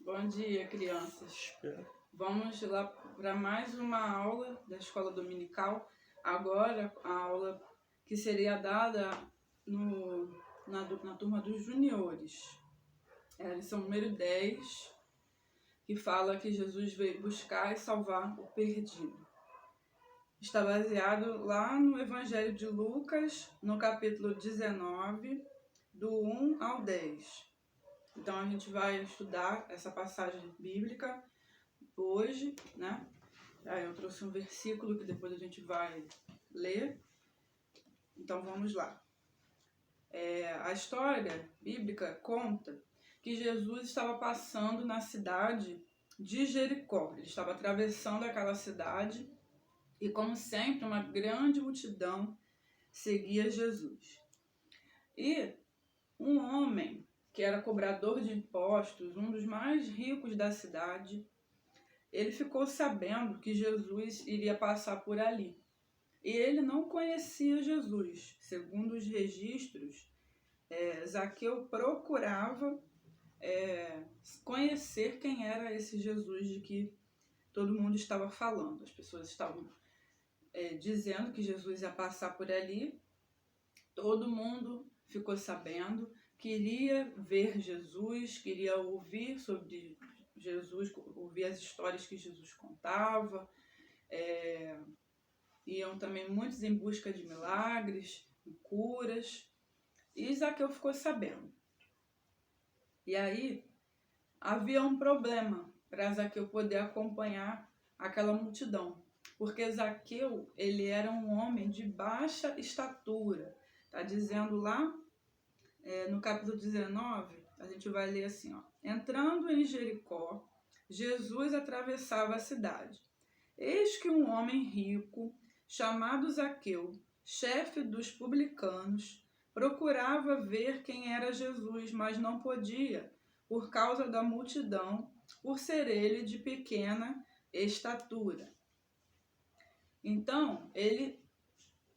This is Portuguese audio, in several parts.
Bom dia, crianças. Vamos lá para mais uma aula da escola dominical. Agora, a aula que seria dada na turma dos juniores. É a lição número 10, que fala que Jesus veio buscar e salvar o perdido. Está baseado lá no Evangelho de Lucas, no capítulo 19, do 1 ao 10. Então a gente vai estudar essa passagem bíblica hoje, né? Aí eu trouxe um versículo que depois a gente vai ler. Então vamos lá. A história bíblica conta que Jesus estava passando na cidade de Jericó. Ele estava atravessando aquela cidade e, como sempre, uma grande multidão seguia Jesus. E um homem que era cobrador de impostos, um dos mais ricos da cidade, ele ficou sabendo que Jesus iria passar por ali. E ele não conhecia Jesus. Segundo os registros, Zaqueu procurava conhecer quem era esse Jesus de que todo mundo estava falando. As pessoas estavam dizendo que Jesus ia passar por ali. Todo mundo ficou sabendo, queria ver Jesus, queria ouvir sobre Jesus, ouvir as histórias que Jesus contava. Iam também muitos em busca de milagres, curas. E Zaqueu ficou sabendo. E aí havia um problema para Zaqueu poder acompanhar aquela multidão. Porque Zaqueu, ele era um homem de baixa estatura. Está dizendo lá no capítulo 19, a gente vai ler assim, ó. Entrando em Jericó, Jesus atravessava a cidade. Eis que um homem rico, chamado Zaqueu, chefe dos publicanos, procurava ver quem era Jesus, mas não podia, por causa da multidão, por ser ele de pequena estatura. Então, ele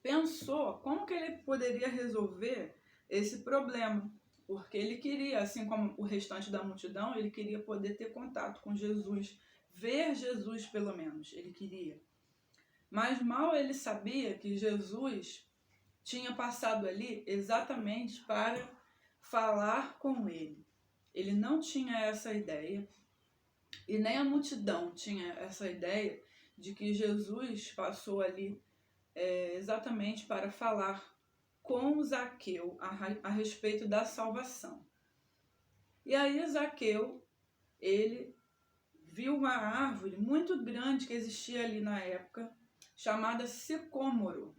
pensou como que ele poderia resolver esse problema, porque ele queria, assim como o restante da multidão, ele queria poder ter contato com Jesus, ver Jesus pelo menos, ele queria. Mas mal ele sabia que Jesus tinha passado ali exatamente para falar com ele. Ele não tinha essa ideia, e nem a multidão tinha essa ideia de que Jesus passou ali exatamente para falar com Zaqueu a respeito da salvação. E aí Zaqueu, ele viu uma árvore muito grande que existia ali na época, chamada sicômoro.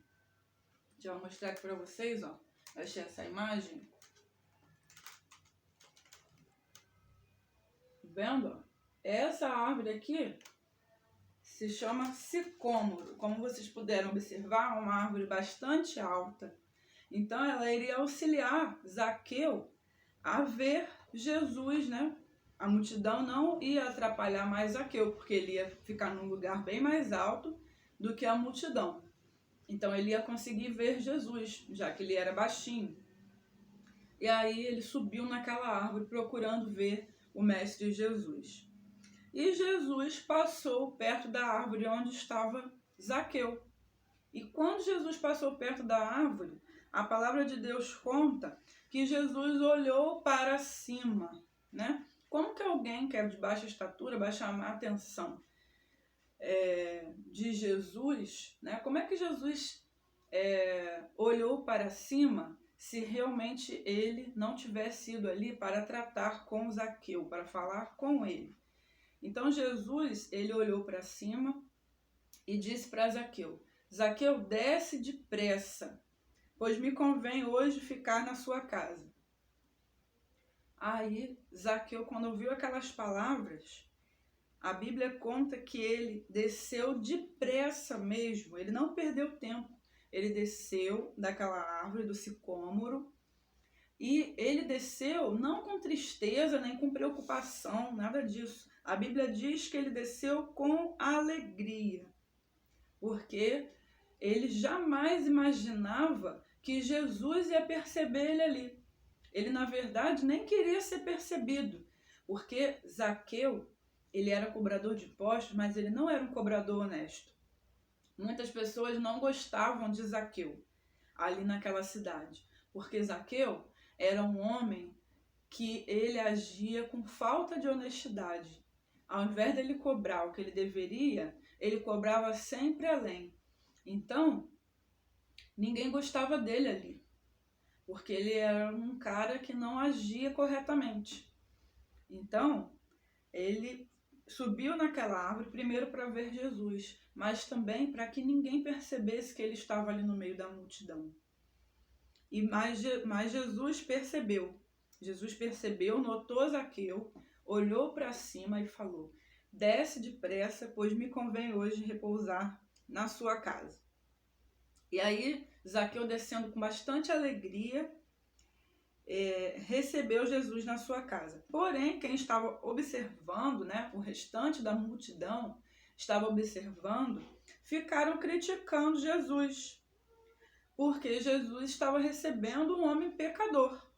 Já vou mostrar aqui para vocês, ó. Achei essa imagem. Vendo? Essa árvore aqui se chama sicômoro. Como vocês puderam observar, é uma árvore bastante alta. Então ela iria auxiliar Zaqueu a ver Jesus, né? A multidão não ia atrapalhar mais Zaqueu, porque ele ia ficar num lugar bem mais alto do que a multidão. Então ele ia conseguir ver Jesus, já que ele era baixinho. E aí ele subiu naquela árvore procurando ver o Mestre Jesus. E Jesus passou perto da árvore onde estava Zaqueu. E quando Jesus passou perto da árvore, a palavra de Deus conta que Jesus olhou para cima, né? Como que alguém que é de baixa estatura vai chamar a atenção de Jesus, né? Como é que Jesus olhou para cima se realmente ele não tivesse ido ali para tratar com Zaqueu, para falar com ele? Então Jesus, ele olhou para cima e disse para Zaqueu: Zaqueu, desce depressa, pois me convém hoje ficar na sua casa. Aí Zaqueu, quando ouviu aquelas palavras, a Bíblia conta que ele desceu depressa mesmo, ele não perdeu tempo. Ele desceu daquela árvore do sicômoro e ele desceu não com tristeza nem com preocupação, nada disso. A Bíblia diz que ele desceu com alegria, porque ele jamais imaginava que Jesus ia perceber ele ali. Ele, na verdade, nem queria ser percebido, Porque Zaqueu, ele era cobrador de impostos, mas ele não era um cobrador honesto. Muitas pessoas não gostavam de Zaqueu ali naquela cidade, porque Zaqueu era um homem que ele agia com falta de honestidade. Ao invés dele cobrar o que ele deveria, ele cobrava sempre além. Então, ninguém gostava dele ali, porque ele era um cara que não agia corretamente. Então, ele subiu naquela árvore primeiro para ver Jesus, mas também para que ninguém percebesse que ele estava ali no meio da multidão. Mas Jesus percebeu. Jesus percebeu, notou Zaqueu, olhou para cima e falou: desce depressa, pois me convém hoje repousar na sua casa. E aí, Zaqueu, descendo com bastante alegria, recebeu Jesus na sua casa. Porém, quem estava observando, né, o restante da multidão estava observando, ficaram criticando Jesus, porque Jesus estava recebendo um homem pecador.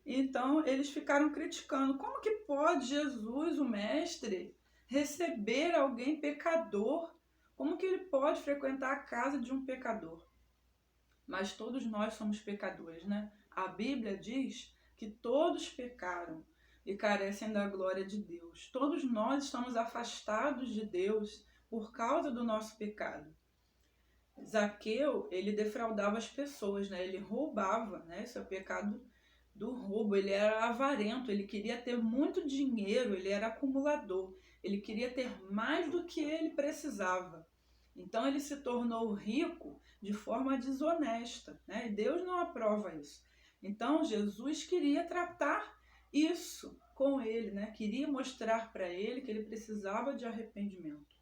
Então, eles ficaram criticando. Como que pode Jesus, o mestre, receber alguém pecador? Como que ele pode frequentar a casa de um pecador? Mas todos nós somos pecadores, né? A Bíblia diz que todos pecaram e carecem da glória de Deus. Todos nós estamos afastados de Deus por causa do nosso pecado. Zaqueu, ele defraudava as pessoas, né? Ele roubava, né? Esse é o pecado do roubo. Ele era avarento, ele queria ter muito dinheiro, ele era acumulador. Ele queria ter mais do que ele precisava. Então ele se tornou rico de forma desonesta, né? E Deus não aprova isso. Então Jesus queria tratar isso com ele, né? Queria mostrar para ele que ele precisava de arrependimento.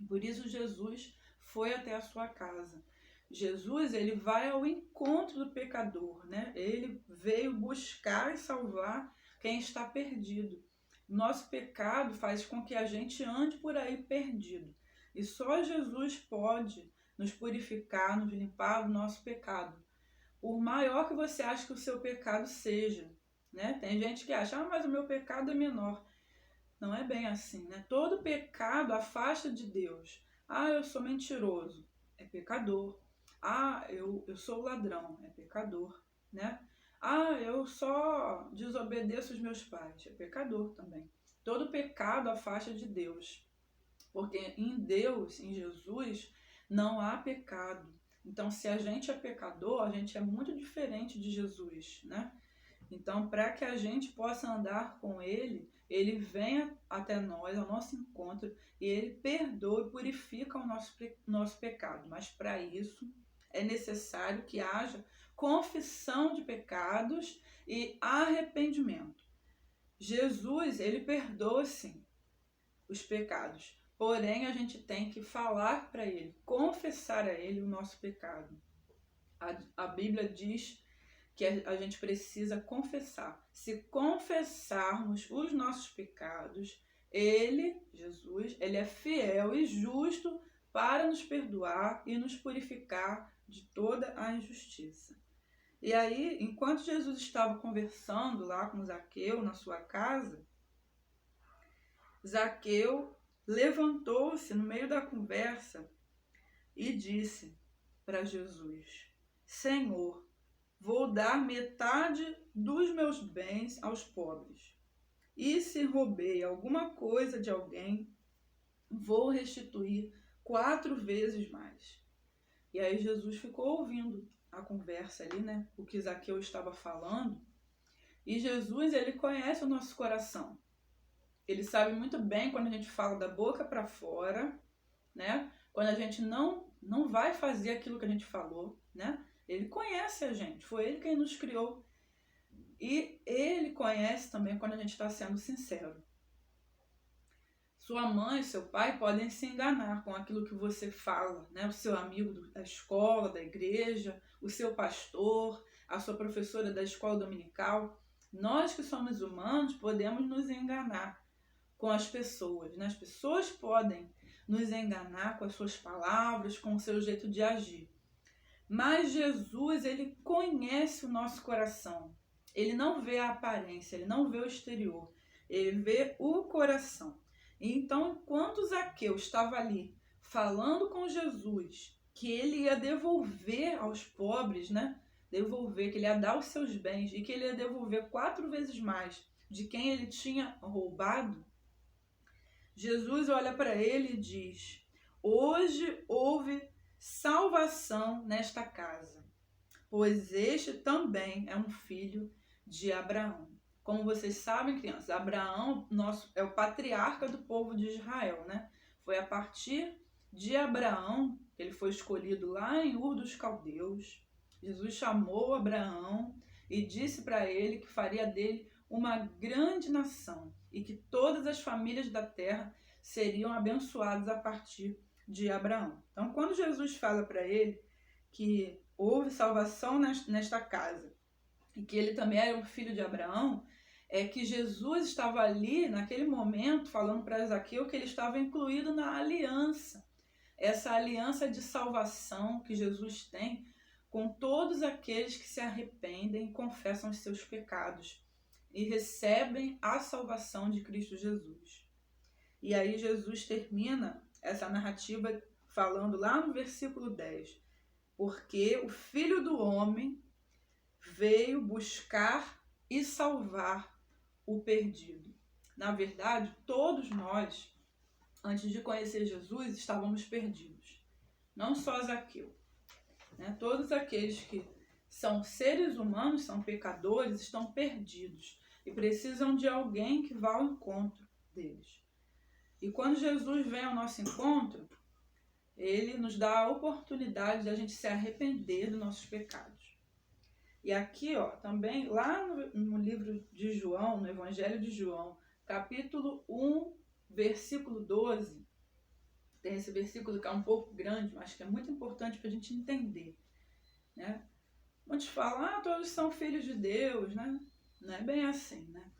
Por isso Jesus foi até a sua casa. Jesus, ele vai ao encontro do pecador, né? Ele veio buscar e salvar quem está perdido. Nosso pecado faz com que a gente ande por aí perdido. E só Jesus pode nos purificar, nos limpar do nosso pecado. Por maior que você ache que o seu pecado seja, né? Tem gente que acha, mas o meu pecado é menor. Não é bem assim, né? Todo pecado afasta de Deus. Eu sou mentiroso, é pecador. Eu sou ladrão, é pecador, né? Eu só desobedeço os meus pais, é pecador também. Todo pecado afasta de Deus. Porque em Deus, em Jesus, não há pecado. Então, se a gente é pecador, a gente é muito diferente de Jesus, né? Então, para que a gente possa andar com Ele, Ele vem até nós, ao nosso encontro, e Ele perdoa e purifica o nosso pecado. Mas para isso é necessário que haja confissão de pecados e arrependimento. Jesus, Ele perdoa sim os pecados. Porém, a gente tem que falar para Ele, confessar a Ele o nosso pecado. A Bíblia diz que a gente precisa confessar. Se confessarmos os nossos pecados, Ele, Jesus, Ele é fiel e justo para nos perdoar e nos purificar de toda a injustiça. E aí, enquanto Jesus estava conversando lá com Zaqueu na sua casa, Zaqueu levantou-se no meio da conversa e disse para Jesus: Senhor, vou dar metade dos meus bens aos pobres. E se roubei alguma coisa de alguém, vou restituir 4 vezes mais. E aí Jesus ficou ouvindo a conversa ali, né? O que Zaqueu estava falando. E Jesus, ele conhece o nosso coração. Ele sabe muito bem quando a gente fala da boca para fora, né? Quando a gente não vai fazer aquilo que a gente falou, né? Ele conhece a gente, foi Ele quem nos criou. E Ele conhece também quando a gente está sendo sincero. Sua mãe e seu pai podem se enganar com aquilo que você fala, né? O seu amigo da escola, da igreja, o seu pastor, a sua professora da escola dominical. Nós que somos humanos podemos nos enganar com as pessoas, né? As pessoas podem nos enganar com as suas palavras, com o seu jeito de agir. Mas Jesus, ele conhece o nosso coração. ele não vê a aparência, ele não vê o exterior, ele vê o coração. Então, enquanto Zaqueu estava ali falando com Jesus que ele ia devolver aos pobres, né? Devolver, que ele ia dar os seus bens e que ele ia devolver 4 vezes mais de quem ele tinha roubado, Jesus olha para ele e diz: hoje houve salvação nesta casa, pois este também é um filho de Abraão. Como vocês sabem, crianças, Abraão é o patriarca do povo de Israel, né? Foi a partir de Abraão que ele foi escolhido lá em Ur dos Caldeus. Jesus chamou Abraão e disse para ele que faria dele uma grande nação e que todas as famílias da terra seriam abençoadas a partir de Abraão. Então, quando Jesus fala para ele que houve salvação nesta casa e que ele também era um filho de Abraão, é que Jesus estava ali, naquele momento, falando para Zaqueu que ele estava incluído na aliança. Essa aliança de salvação que Jesus tem com todos aqueles que se arrependem e confessam os seus pecados e recebem a salvação de Cristo Jesus. E aí Jesus termina essa narrativa falando lá no versículo 10, porque o Filho do Homem veio buscar e salvar o perdido. Na verdade, todos nós, antes de conhecer Jesus, estávamos perdidos. Não só Zaqueu, né? Todos aqueles que são seres humanos, são pecadores, estão perdidos e precisam de alguém que vá ao encontro deles. E quando Jesus vem ao nosso encontro, ele nos dá a oportunidade de a gente se arrepender dos nossos pecados. E aqui, ó, também, lá no livro de João, no Evangelho de João, capítulo 1, versículo 12, tem esse versículo que é um pouco grande, mas que é muito importante para a gente entender, né? Muitos falam, todos são filhos de Deus, né? Não é bem assim, né?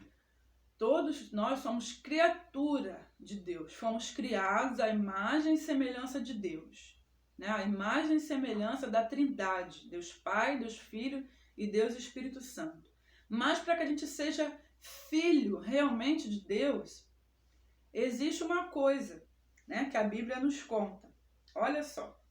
Todos nós somos criatura de Deus, fomos criados à imagem e semelhança de Deus, né? A imagem e semelhança da Trindade, Deus Pai, Deus Filho e Deus Espírito Santo. Mas para que a gente seja filho realmente de Deus, existe uma coisa, né, que a Bíblia nos conta. Olha só.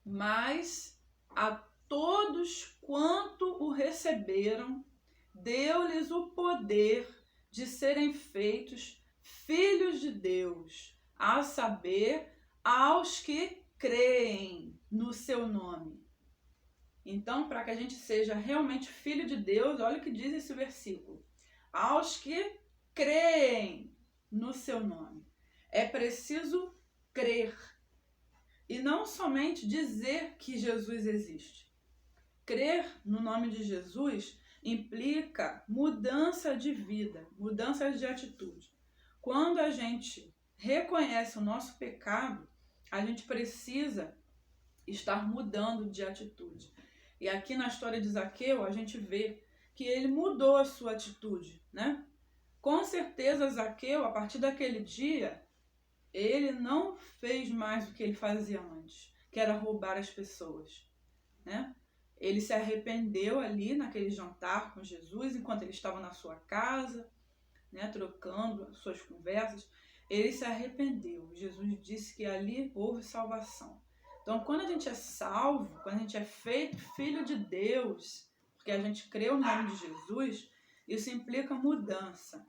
Mas a todos quanto o receberam, deu-lhes o poder de serem feitos filhos de Deus, a saber, aos que creem no seu nome. Então, para que a gente seja realmente filho de Deus, olha o que diz esse versículo. Aos que creem no seu nome. É preciso crer. E não somente dizer que Jesus existe. Crer no nome de Jesus implica mudança de vida, mudança de atitude. Quando a gente reconhece o nosso pecado, a gente precisa estar mudando de atitude. E aqui na história de Zaqueu, a gente vê que ele mudou a sua atitude, né? Com certeza, Zaqueu, a partir daquele dia, ele não fez mais o que ele fazia antes, que era roubar as pessoas, né? Ele se arrependeu ali naquele jantar com Jesus, enquanto ele estava na sua casa, né, trocando suas conversas. Ele se arrependeu. Jesus disse que ali houve salvação. Então, quando a gente é salvo, quando a gente é feito filho de Deus, porque a gente creu no nome de Jesus, isso implica mudança.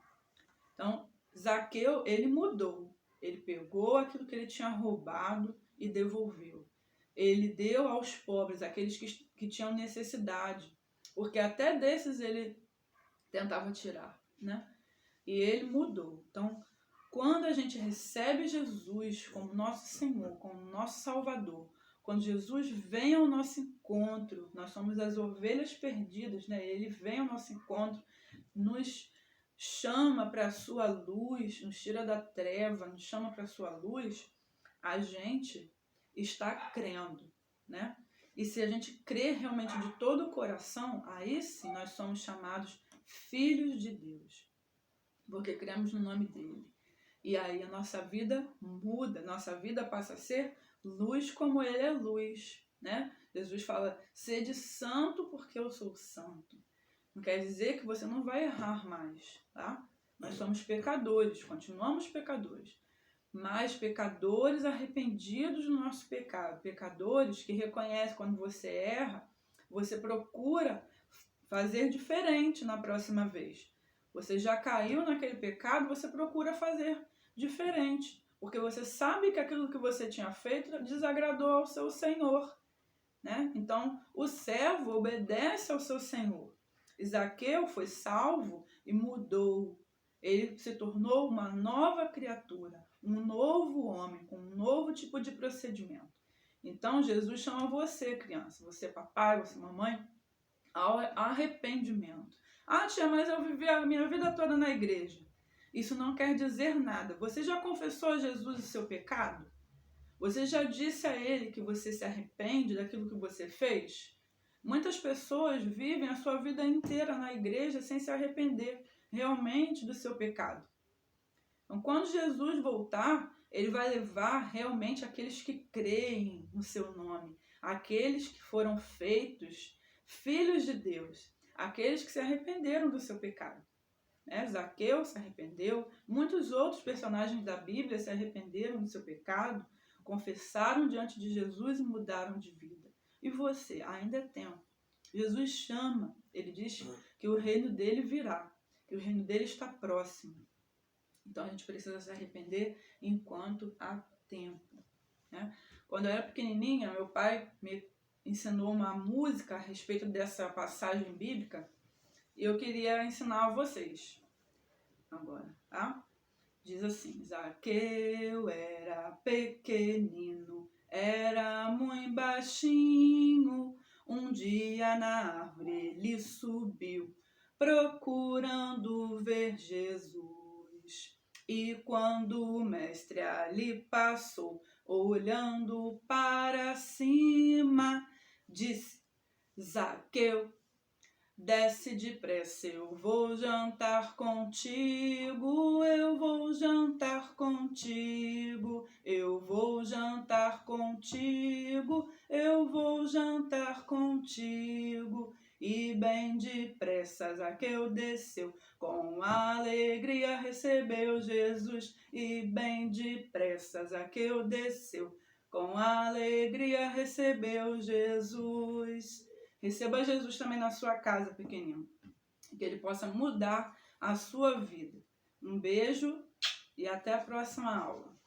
Então, Zaqueu, ele mudou. Ele pegou aquilo que ele tinha roubado e devolveu. Ele deu aos pobres, aqueles que tinham necessidade, porque até desses ele tentava tirar, né? E ele mudou. Então, quando a gente recebe Jesus como nosso Senhor, como nosso Salvador, quando Jesus vem ao nosso encontro, nós somos as ovelhas perdidas, né? Ele vem ao nosso encontro, nos chama para a sua luz, nos tira da treva, nos chama para a sua luz, a gente está crendo, né? E se a gente crer realmente de todo o coração, aí sim nós somos chamados filhos de Deus, porque cremos no nome dele. E aí a nossa vida muda, nossa vida passa a ser luz como ele é luz, né? Jesus fala, sede santo porque eu sou santo. Não quer dizer que você não vai errar mais, tá? Nós somos pecadores, continuamos pecadores. Mas pecadores arrependidos do nosso pecado. Pecadores que reconhecem quando você erra, você procura fazer diferente na próxima vez. Você já caiu naquele pecado, você procura fazer diferente. Porque você sabe que aquilo que você tinha feito desagradou ao seu Senhor, né? Então, o servo obedece ao seu Senhor. Zaqueu foi salvo e mudou. Ele se tornou uma nova criatura, um novo homem, com um novo tipo de procedimento. Então, Jesus chama você, criança, você papai, você mamãe, ao arrependimento. Ah, tia, mas eu vivi a minha vida toda na igreja. Isso não quer dizer nada. Você já confessou a Jesus o seu pecado? Você já disse a ele que você se arrepende daquilo que você fez? Muitas pessoas vivem a sua vida inteira na igreja sem se arrepender realmente do seu pecado. Então, quando Jesus voltar, ele vai levar realmente aqueles que creem no seu nome, aqueles que foram feitos filhos de Deus, aqueles que se arrependeram do seu pecado. Zaqueu se arrependeu, muitos outros personagens da Bíblia se arrependeram do seu pecado, confessaram diante de Jesus e mudaram de vida. E você, ainda é tempo. Jesus chama, ele diz que o reino dele virá, que o reino dele está próximo. Então a gente precisa se arrepender enquanto há tempo, né? Quando eu era pequenininha, meu pai me ensinou uma música a respeito dessa passagem bíblica e eu queria ensinar a vocês agora, tá? Diz assim: Zaqueu era pequenino, era muito baixinho. Um dia na árvore ele subiu, procurando ver Jesus. E quando o mestre ali passou, olhando para cima, disse: Zaqueu, desce depressa, eu vou jantar contigo, eu vou jantar contigo, eu vou jantar contigo, eu vou jantar contigo. E bem depressa Zaqueu desceu, com alegria recebeu Jesus. E bem depressa Zaqueu desceu, com alegria recebeu Jesus. Receba Jesus também na sua casa, pequenino. Que ele possa mudar a sua vida. Um beijo e até a próxima aula.